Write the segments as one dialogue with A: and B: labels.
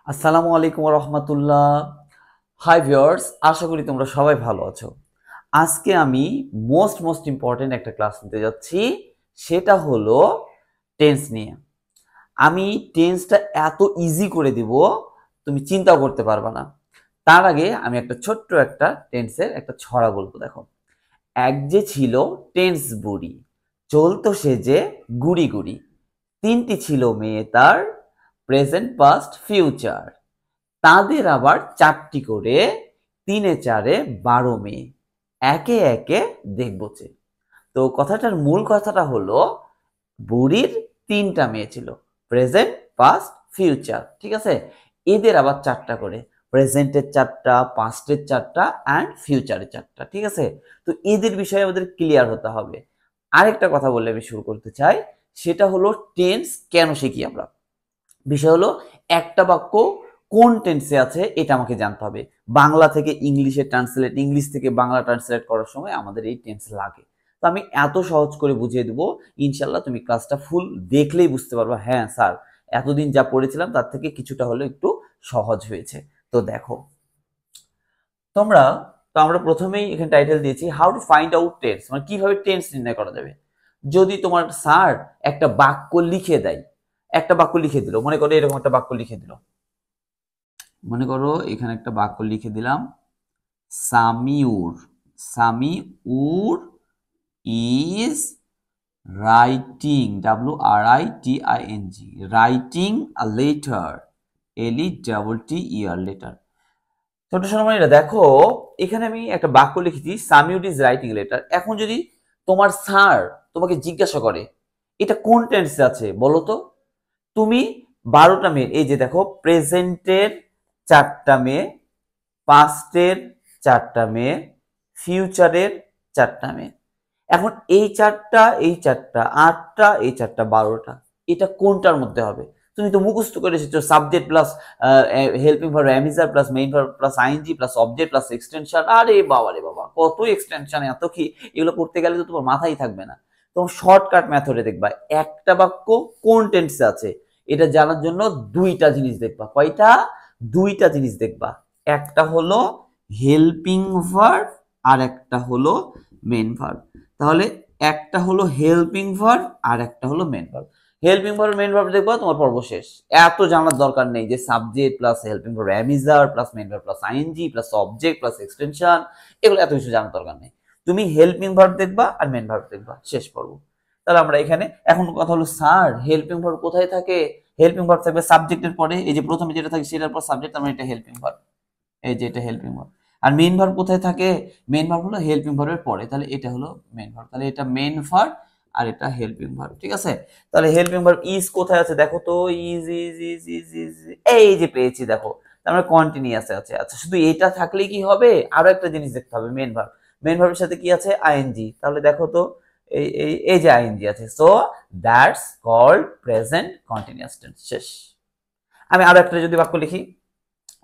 A: আসসালামু আলাইকুম রহমতুল্লাহ। Hi viewers, আশা করি তোমরা সবাই ভালো আছো। আজকে আমি মোস্ট ইম্পর্টেন্ট একটা ক্লাস নিতে যাচ্ছি, সেটা হলো টেন্স নিয়ে। আমি টেন্সটা এত ইজি করে দিব তুমি চিন্তাও করতে পারবে না। তার আগে আমি একটা ছোট্ট একটা টেন্সের একটা ছড়া বলবো। দেখো, এক যে ছিল টেন্স বুড়ি, চলতো সে যে গুড়ি গুড়ি, তিনটি ছিল মেয়ে তার, প্রেজেন্ট পাস্ট ফিউচার, তাদের আবার চারটি করে, তিনে চারে 12 মেয়ে, একে একে দেখবো যে। তো কথাটার মূল কথাটা হলো, বুড়ির তিনটা মেয়ে ছিল, প্রেজেন্ট পাস্ট ফিউচার, ঠিক আছে। এদের আবার চারটা করে, প্রেজেন্টের চারটা, পাস্টের চারটা অ্যান্ড ফিউচারের চারটা, ঠিক আছে। তো এদের বিষয়ে আমাদের ক্লিয়ার হতে হবে। আরেকটা কথা বলে আমি শুরু করতে চাই, সেটা হলো টেন্স কেন শিখি আমরা। বিষয় হলো, একটা বাক্য কোন টেন্সে আছে এটা আমাকে জানতে হবে। বাংলা থেকে ইংলিশে ট্রান্সলেট, ইংলিশ থেকে বাংলা ট্রান্সলেট করার সময় আমাদের এই টেন্স লাগে। তো আমি এত সহজ করে বুঝিয়ে দেবো, ইনশাল্লাহ তুমি ক্লাসটা ফুল দেখলেই বুঝতে পারবে, হ্যাঁ স্যার এতদিন যা পড়েছিলাম তার থেকে কিছুটা হলেও একটু সহজ হয়েছে। তো দেখো তোমরা, তো আমরা প্রথমেই এখানে টাইটেল দিয়েছি how to find out tense, মানে কিভাবে টেন্স নির্ণয় করা যাবে। যদি তোমার স্যার একটা বাক্য লিখে দেয়, একটা বাক্য লিখে দিল, মনে করো এরকম একটা বাক্য লিখে দিল, মনে করো এখানে একটা বাক্য লিখে দিলাম, Samiur, Samiur is writing, WRITING, writing a letter, LETTER letter. ছোট সোনামণিরা দেখো, এখানে আমি একটা বাক্য লিখেছি, সামিউর ইজ রাইটিং লেটার। এখন যদি তোমার স্যার তোমাকে জিজ্ঞাসা করে এটা কোন টেন্সে আছে বলো তো, তুমি 12টা মেয়ে, এই যে দেখো, প্রেজেন্টের চারটা মেয়ে, পাস্টের চারটা মেয়ে, ফিউচারের চারটা মেয়ে। এখন এই চারটা, এই চারটা, 8টা, এই চারটা, 12টা, এটা কোনটার মধ্যে হবে? তুমি তো মুখস্থ করে এসেছো, subject plus helping verb am is are plus main verb plus ING plus object plus extension. আরে বাবা রে বাবা, কত এক্সটেনশন, এত কি! এগুলো করতে গেলে তো তোমার মাথায় থাকবে না। তোমার শর্টকাট মেথডে দেখবা একটা বাক্য কোন টেন্সে আছে এটা জানার জন্য দুইটা জিনিস দেখবা। কয়টা? দুইটা জিনিস দেখবা। একটা হলো হেল্পিং ভার্ব আর একটা হলো মেন ভার্ব। তাহলে একটা হলো হেল্পিং ভার্ব আর একটা হলো main verb. Helping verb main verb দেখবা, তোমার পর্ব শেষ। এত জানার দরকার নেই যে subject plus helping verb am is are plus main verb plus ING plus object plus extension, এগুলো এত কিছু জানার দরকার নেই। তুমি হেল্পিং ভার্ব দেখবা আর মেন ভার্ব দেখবা, শেষ পর্ব। তাহলে আমরা এখানে এখন কথা হলো, স্যার হেল্পিং ভার্ব কোথায় থাকে? হেল্পিং ভার্ব থাকবে সাবজেক্টের পরে, এই যে প্রথমে যেটা থাকে সেটার পর সাবজেক্ট, আমরা এটা হেল্পিং ভার্ব, এই যে এটা হেল্পিং ভার্ব। আর মেইন ভার্ব কোথায় থাকে? মেইন ভার্ব হলো হেল্পিং ভার্বের পরে, তাহলে এটা হলো মেইন ভার্ব। তাহলে এটা মেইন ভার্ব আর এটা হেল্পিং ভার্ব, ঠিক আছে। তাহলে হেল্পিং ভার্ব ইজ কোথায় আছে দেখো তো, is is is is is, এই যে পেয়েছি দেখো, তার মানে কন্টিনিউয়াস আছে। আচ্ছা, শুধু এটা থাকলেই কি হবে? আরো একটা জিনিস দেখতে হবে, মেইন ভার্ব। মেইন ভার্বের সাথে কি আছে? আইএনজি। তাহলে দেখো তো, এই এই এই যে আইএনজি আছে, so that's called present continuous tense. শেষ। আমি আরো একটা যদি বাক্য লিখি,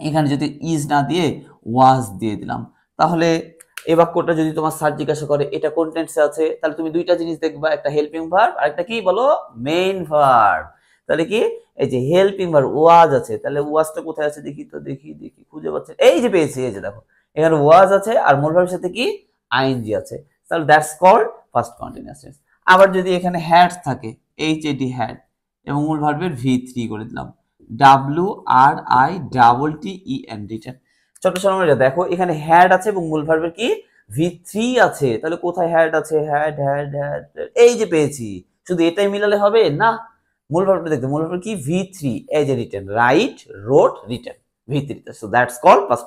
A: এখানে যদি ইজ না দিয়ে ওয়াজ দিয়ে দিলাম, তাহলে এই বাক্যটা যদি তোমার স্যার জিজ্ঞাসা করে এটা কোন টেন্সে আছে, তাহলে তুমি দুইটা জিনিস দেখবা, একটা হেল্পিং ভার্ব আর একটা কি বলো, মেইন ভার্ব। তাহলে কি, এই যে হেল্পিং ভার্ব ওয়াজ আছে, তাহলে ওয়াজটা কোথায় আছে দেখি তো, দেখি দেখি খুঁজে পাচ্ছি, এই যে পেয়েছি, এই যে দেখো, এখানে ওয়াজ আছে আর মূল ভার্বের সাথে কি, আইএনজি আছে। তাহলে that's called first continuous tense. আবার যদি এখানে হ্যাড থাকে, এইচএডি হ্যাড, এবং মূল ভার্বের V3 করে দিলাম, WRITTEN, রিটেন। ছোট সোনামণিরা দেখো, এখানে হ্যাড আছে এবং মূল ভার্বের কি, V3 আছে। তাহলে কোথায় হ্যাড আছে? হ্যাড হ্যাড হ্যাড, এই যে পেয়েছি। শুধু এটাই মিলালে হবে না, মূল ভার্বটা দেখতে, মূল ভার্ব কি, V3, এই যে written, write, wrote, written, V3। So that's called past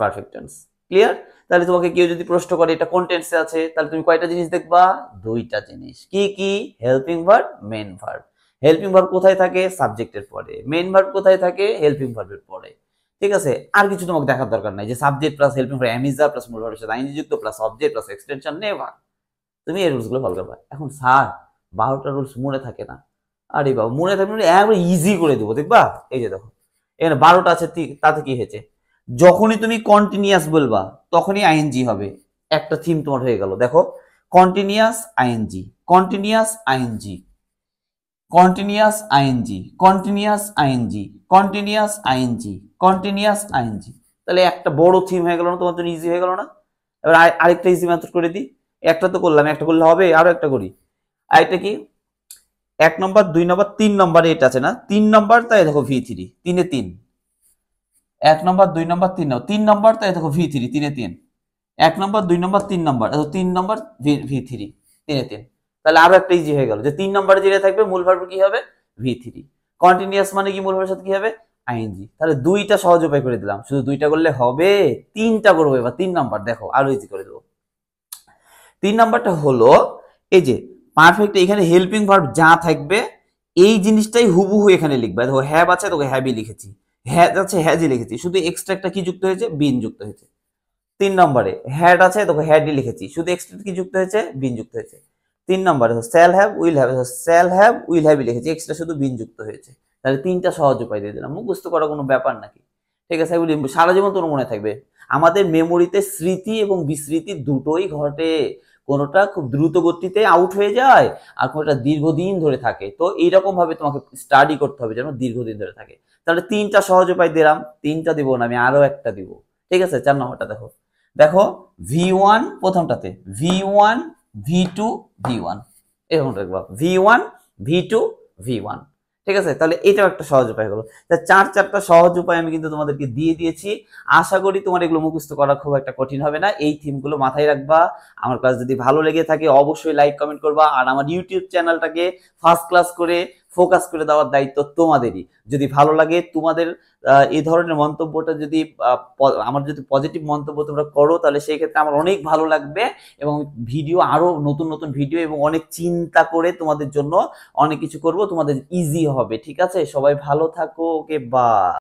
A: perfect tense. Clear? তাহলে তোমাকে কেউ যদি প্রশ্ন করে এটা কোন টেন্সে আছে, তাহলে তুমি কয়টা জিনিস দেখবা? দুইটা জিনিস। কি কি? Helping verb, main verb. Helping verb কোথায় থাকে? সাবজেক্টের পরে। মেইন ভার্ব কোথায় থাকে? হেল্পিং ভার্বের পরে। ঠিক আছে, আর কিছু তোমাকে দেখার দরকার নাই যে subject plus helping verb am is are plus মূল ভার্বের সাথে আইএনজি যুক্ত plus object plus extension, never. তুমি এই রুলস গুলো ফলো করবা। এখন স্যার 12টা রুলস মনে থাকে না। আরে বাবা, মনে থাকবে না, একবার ইজি করে দেবো, দেখবা। এই যে দেখো, এখানে 12টা আছে, তাতে কি হয়েছে? যখনই তুমি কন্টিনিউয়াস বলবা তখনই আইএনজি হবে। একটা থিম তোমার হয়ে গেল। দেখো, continuous ING, continuous ING, continuous ING, continuous ING, continuous ING, continuous ING. তাহলে একটা বড় থিম হয়ে গেল না, তোমার জন্য ইজি হয়ে গেল না? এবার আরেকটা ইজি মেথড করে দিই। একটা তো করলাম, একটা করলে হবে, আরো একটা করি। আরেকটা কি, 1 নম্বর 2 নম্বর 3 নম্বরে এটা আছে না, 3 নম্বর, তাই দেখো V3, 3 এ 3। 1 নম্বর 2 নম্বর 3 নম্বর, 3 নম্বর, তাই দেখো V3, 3 এ 3। 1 নম্বর 2 নম্বর 3 নম্বর, 3 নম্বর V3, 3 এ 3। তাহলে আরো একটা ইজি হয়ে গেল যে 3 নম্বরে যেটা থাকবে মূল ভার্ব কি হবে, V3। কন্টিনিউয়াস মানে কি, মূল ভার্বের সাথে কি হবে, আইএনজি। তাহলে 2টা সহজ উপায় করে দিলাম, শুধু 2টা করলে হবে, 3টা করবো এবার। 3 নম্বর দেখো, আরো ইজি করে দেবো। 3 নম্বরটা হলো এই যে পারফেক্ট, এখানে হেল্পিং ভার্ব যা থাকবে এই জিনিসটাই হুবহু এখানে লিখবে। দেখো হ্যাভ আছে, তোকে হ্যাভই লিখেছি, হ্যাজ আছে, হ্যাজই লিখেছি, শুধু এক্সট্রা একটা কি যুক্ত হয়েছে, বিন যুক্ত হয়েছে। 3 নম্বরে হ্যাড আছে, তোকে হ্যাডই লিখেছি, শুধু এক্সট্রা কি যুক্ত হয়েছে, বিন যুক্ত হয়েছে। 3 নম্বরে shall have will have, shall have will হ্যাভই লিখেছি, এক্সট্রা শুধু বিন যুক্ত হয়েছে। তাহলে 3টা সহজ উপায় দিয়ে দিলাম, মুখস্থ করা কোনো ব্যাপার নাকি? ঠিক আছে, সারা জীবন তোর মনে থাকবে। আমাদের মেমোরিতে স্মৃতি এবং বিস্মৃতি দুটোই ঘটে, কোনোটা খুব দ্রুত গতিতে আউট হয়ে যায়, আর কোনোটা দীর্ঘদিন ধরে থাকে। তো এইরকম ভাবে তোমাকে স্টাডি করতে হবে যেন দীর্ঘদিন ধরে থাকে। তাহলে 3টা সহজ উপায় দিলাম, 3টা দিব না, আমি আরো একটা দিব। ঠিক আছে, 4 নম্বরটা দেখো, দেখো V1 প্রথমটাতে V1 V2 V1, এরকম দেখবা V1 V2 V1। ঠিক আছে, তাহলে এটাও একটা সহজ উপায় হলো। চারটা সহজ উপায় আমি কিন্তু তোমাদেরকে দিয়ে দিয়েছি। আশা করি তোমার এগুলো মুখস্থ করা খুব একটা কঠিন হবে না। এই থিমগুলো মাথায় রাখবা। আমার ক্লাস যদি ভালো লেগে থাকে অবশ্যই লাইক কমেন্ট করবা, আর আমার ইউটিউব চ্যানেলটাকে ফার্স্ট ক্লাস করে ফোকাস করে দেওয়ার দায়িত্ব তোমাদেরই। যদি ভালো লাগে তোমাদের এই ধরনের মন্তব্যটা যদি আমার যদি পজিটিভ মন্তব্য তোমরা করো, তাহলে সেই ক্ষেত্রে আমার অনেক ভালো লাগবে, এবং ভিডিও আরো নতুন নতুন ভিডিও এবং অনেক চিন্তা করে তোমাদের জন্য অনেক কিছু করব, তোমাদের ইজি হবে। ঠিক আছে, সবাই ভালো থাকো, ওকে, বাই।